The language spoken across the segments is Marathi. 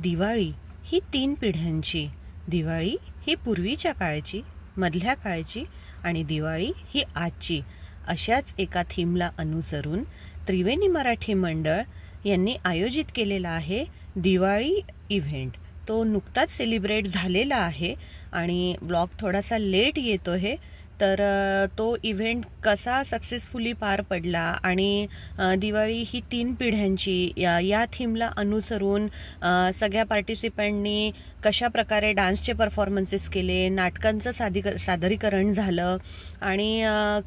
दिवाळी ही 3 पिढ्यांची, दिवाळी ही पूर्वीच्या काळची, मधल्या काळची आणि दिवाळी ही आजची, अशाच एका थीमला अनुसरून त्रिवेणी मराठी मंडळ यांनी आयोजित केलेला आहे दिवाळी इव्हेंट। तो नुकताच सेलिब्रेट झालेला आहे आणि ब्लॉग थोडासा लेट येतो आहे, तर तो इव्हेंट कसा सक्सेसफुली पार पडला आणि दिवाळी ही 3 पिढ्यांची या थीमला अनुसरून सगळ्या पार्टिसिपंटनी कशा प्रकारे डान्सचे परफॉर्मन्सेस केले, नाटकांचं सादरीकरण झालं आणि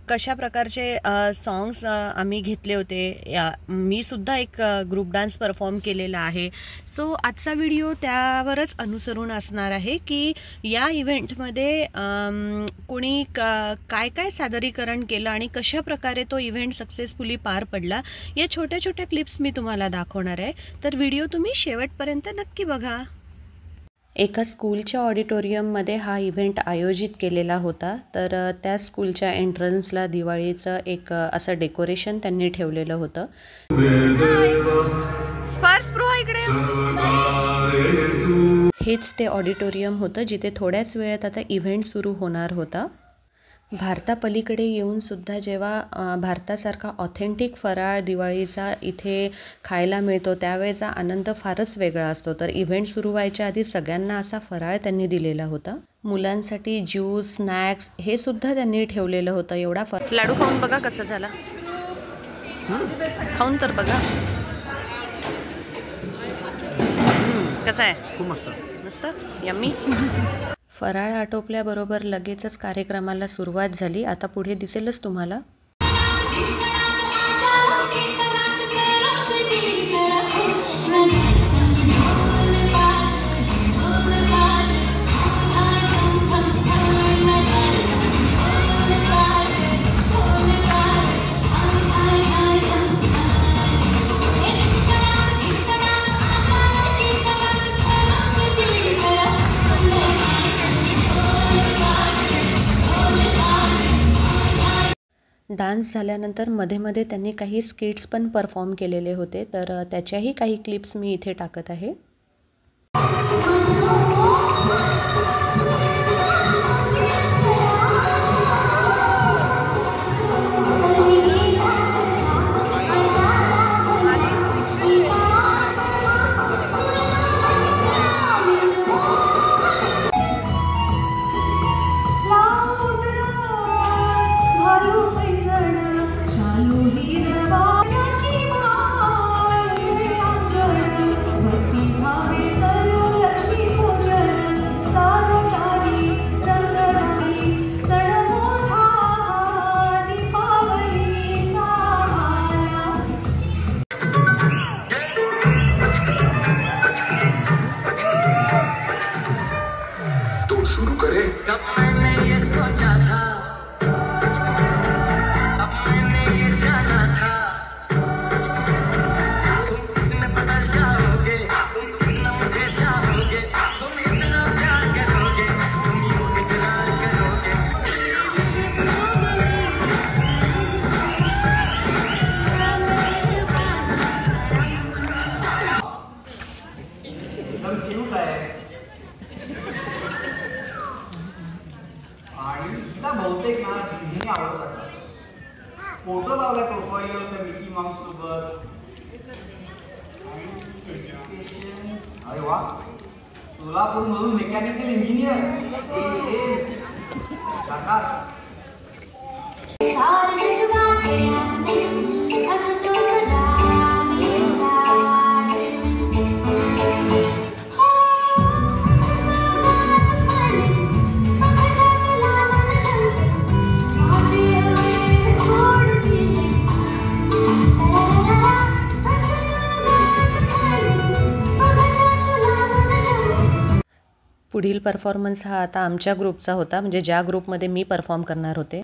कशा प्रकारचे सॉंग्स आम्ही घेतले होते। मी सुद्धा एक ग्रुप डान्स परफॉर्म केलेला आहे। सो आजचा व्हिडिओ त्यावरच अनुसरून असणार आहे की या इव्हेंटमध्ये कोणी काय काय सादरीकरण केलं आणि कशा प्रकारे तो इव्हेंट सक्सेसफुली पार पडला, या छोट्या छोट्या क्लिप्स मी तुम्हाला दाखवणार आहे। तर व्हिडिओ तुम्ही शेवटपर्यंत नक्की बघा। एका स्कूलच्या ऑडिटोरियममध्ये हा इव्हेंट आयोजित केलेला होता, तर त्या स्कूलच्या एंट्रन्सला दिवाळीचं एक असं डेकोरेशन त्यांनी ठेवलेलं होतं। हेच ते ऑडिटोरियम होतं जिथे थोड्याच वेळात आता इव्हेंट सुरू होणार होता। भारतापलीकडे येऊन सुद्धा जेव्हा भारतासारखा ऑथेंटिक फराळ दिवाळीचा इथे खायला मिळतो त्यावेळेचा आनंद फारच वेगळा असतो। तर इव्हेंट सुरू व्हायच्या आधी सगळ्यांना असा फराळ त्यांनी दिलेला होता। मुलांसाठी ज्यूस, स्नॅक्स हे सुद्धा त्यांनी ठेवलेलं होतं। एवढा लाडू खाऊन बघा कसा झाला, खाऊन तर बघा कसा आहे। खूप मस्त मस्त यम्मी। फराळ आटोपल्याबरोबर लगेचच कार्यक्रमाला सुरुवात झाली। आता पुढे दिसेलच तुम्हाला। डान्स झाल्यानंतर मध्ये मध्ये त्यांनी काही स्किट्स पण परफॉर्म केलेले होते, तर त्याच्याही काही क्लिप्स मी इथे टाकत आहे। बहुतेक ना डिझनी आवडत असतात। फोटो लावला प्रोफाईलवर त्या मिकी माऊस सोबत। एज्युकेशन, अरे वा, सोलापूर मधून मेकॅनिकल इंजिनियर, पुढील परफॉर्मन्स हा आता आमच्या ग्रुपचा होता, म्हणजे ज्या ग्रुपमध्ये मी परफॉर्म करणार होते।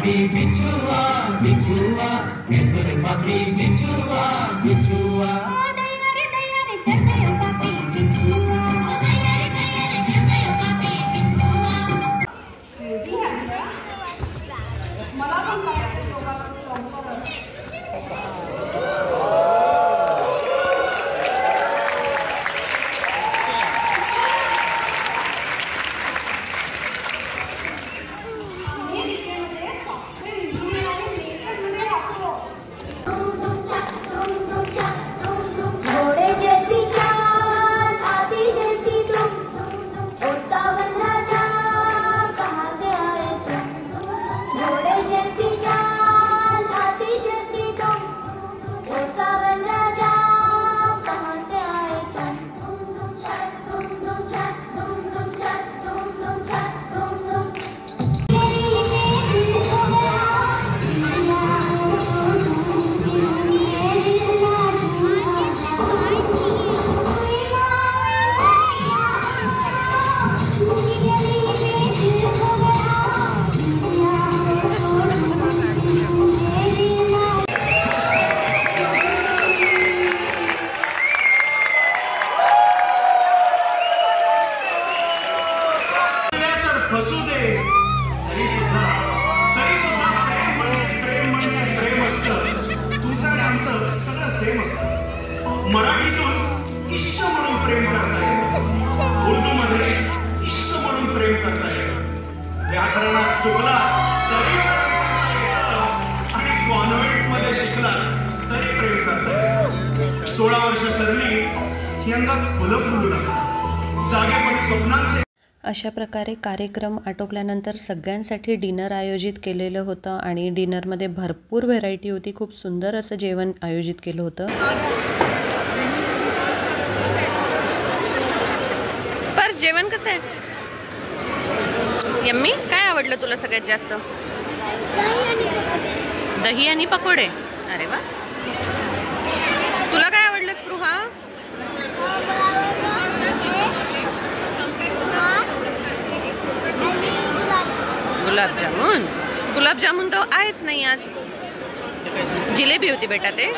papi bichua, bichua, esto es papi bichua, bichua. फसू दे तरी सुद्धा प्रेम म्हणजे प्रेम असतं. तुमचं आणि आमचं सगळं सेम असतं. मराठीतून इश्क म्हणून प्रेम करता येईल, उर्दूमध्ये इश्क म्हणून प्रेम करता येईल. व्याकरणात चुकला तरी प्रेम करता येतं आणि कॉन्व्हेंटमध्ये शिकला तरी प्रेम करता येईल. 16 वर्ष सरली की अंगात फुलं फुलू लागतात. जागेपणी स्वप्नांचे. अशा प्रकारे कार्यक्रम आटोपल्यानंतर सगळ्यांसाठी डिनर आयोजित केलेलं होतं आणि डिनरमध्ये भरपूर व्हेरायटी होती. खूप सुंदर असं जेवण आयोजित केलं होतं. स्पर्श, जेवण कसं आहे? यम्मी, काय आवडलं तुला सगळ्यात जास्त? दही आणि पकोडे. अरे वा. तुला काय आवडलं स्पृहा? गुलाबजामुन. गुलाबजामुन तर आहेच नाही आज. जिलेबी होती बेटा ते.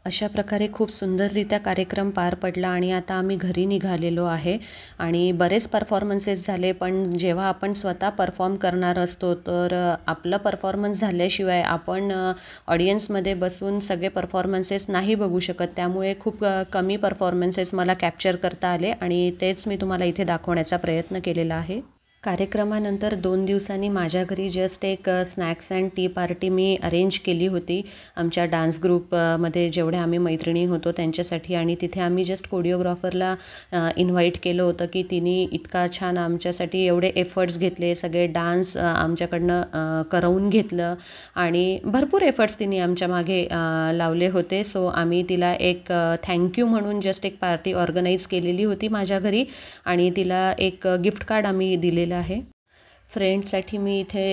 अशा प्रकारे खूप सुंदररित्या कार्यक्रम पार पडला आणि आता आम्ही घरी निघालेलो आहे. आणि बरेच परफॉर्मन्सेस झाले, पण जेव्हा आपण स्वतः परफॉर्म करणार असतो तर आपलं परफॉर्मन्स झाल्याशिवाय आपण ऑडियन्समध्ये बसून सगळे परफॉर्मन्सेस नाही बघू शकत. त्यामुळे खूप कमी परफॉर्मन्सेस मला कॅप्चर करता आले आणि तेच मी तुम्हाला इथे दाखवण्याचा प्रयत्न केलेला आहे. कार्यक्रमानंतर 2 दिवसांनी माझ्या घरी जस्ट एक snacks and T party me arrange केली होती आमच्या डान्स ग्रुपमध्ये जेवढ्या आम्ही मैत्रिणी होतो त्यांच्यासाठी. आणि तिथे आम्ही जस्ट कोरिओग्राफरला इन्व्हाइट केलं होतं की तिने इतका छान आमच्यासाठी एवढे एफर्ट्स घेतले, सगळे डान्स आमच्याकडनं करवून घेतलं आणि भरपूर एफर्ट्स तिने आमच्या मागे लावले होते. सो आम्ही तिला एक थँक्यू म्हणून जस्ट एक पार्टी ऑर्गनाईज केलेली होती माझ्या घरी आणि तिला एक गिफ्ट कार्ड आम्ही दिलेलं आहे. फ्रेंड्ससाठी मी इथे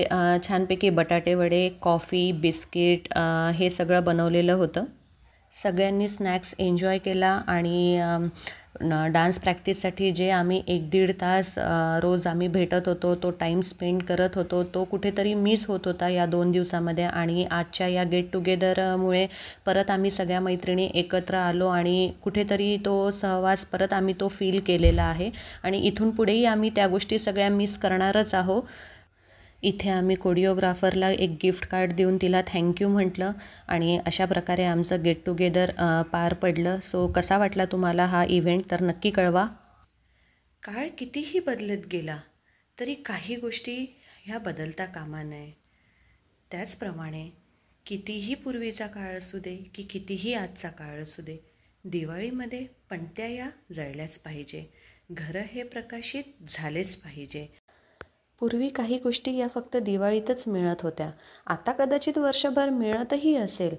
छानपैकी बटाटे वडे, कॉफी, बिस्किट हे सगळं बनवलेलं होतं. सगळ्यांनी स्नॅक्स एन्जॉय केला आणि डान्स प्रॅक्टिससाठी जे आम्ही 1-1.5 तास रोज आम्ही भेटत होतो, तो टाईम स्पेंड करत होतो, तो कुठेतरी मिस होत होता या 2 दिवसामध्ये. आणि आजच्या या गेट टुगेदरमुळे परत आम्ही सगळ्या मैत्रिणी एकत्र आलो आणि कुठेतरी तो सहवास परत आम्ही तो फील केलेला आहे आणि इथून पुढेही आम्ही त्या गोष्टी सगळ्या मिस करणारच आहोत. इथे आम्ही कोरिओग्राफरला एक गिफ्ट कार्ड देऊन तिला थँक्यू म्हटलं आणि अशा प्रकारे आमचं गेट टुगेदर पार पडलं. सो कसा वाटला तुम्हाला हा इव्हेंट तर नक्की कळवा. काळ कितीही बदलत गेला तरी काही गोष्टी ह्या बदलता कामा नये. त्याचप्रमाणे कितीही पूर्वीचा काळ असू दे की कितीही आजचा काळ असू दे, दिवाळीमध्ये पणत्या या जळल्याच पाहिजे, घरं हे प्रकाशित झालेच पाहिजे. पूर्वी काही गोष्टी या फक्त दिवाळीतच मिळत होत्या. आता कदाचित वर्षभर मिळतही असेल,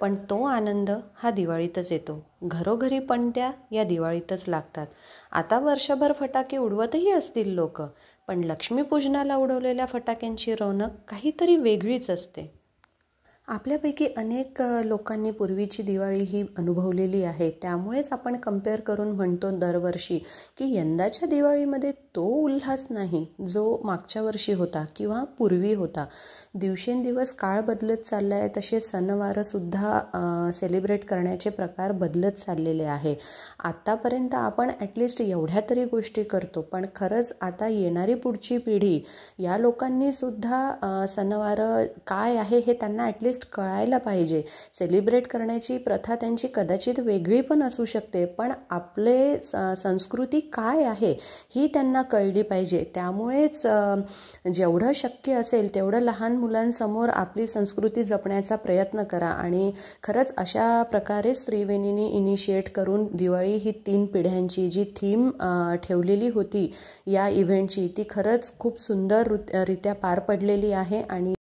पण तो आनंद हा दिवाळीतच येतो. घरोघरी पणत्या या दिवाळीतच लागतात. आता वर्षभर फटाके उडवतही असतील लोक, पण लक्ष्मीपूजनाला उडवलेल्या फटाक्यांची रौनक काहीतरी वेगळीच असते. आपल्यापैकी अनेक लोकांनी पूर्वीची दिवाळी ही अनुभवलेली आहे. त्यामुळेच आपण कंपेअर करून म्हणतो दरवर्षी की यंदाच्या दिवाळीमध्ये तो उल्हास नाही जो मागच्या वर्षी होता किंवा पूर्वी होता. दिवसेंदिवस काळ बदलत चालला आहे, तसे सणवारसुद्धा सेलिब्रेट करण्याचे प्रकार बदलत चाललेले आहे. आत्तापर्यंत आपण ॲटलिस्ट एवढ्या तरी गोष्टी करतो, पण खरंच आता येणारी पुढची पिढी या लोकांनीसुद्धा सणवार काय आहे हे त्यांना ॲटलिस्ट कळायला पाहिजे. सेलिब्रेट करण्याची प्रथा त्यांची कदाचित वेगळी पण असू शकते, पण आपले संस्कृती काय आहे ही त्यांना कळली पाहिजे. त्यामुळेच जेवढं शक्य असेल तेवढं लहान मुलांसमोर आपली संस्कृती जपण्याचा प्रयत्न करा. आणि खरंच अशा प्रकारे त्रिवेणींनी इनिशिएट करून दिवाळी ही 3 पिढ्यांची जी थीम ठेवलेली होती या इव्हेंटची, ती खरंच खूप सुंदर रित्या पार पडलेली आहे. आणि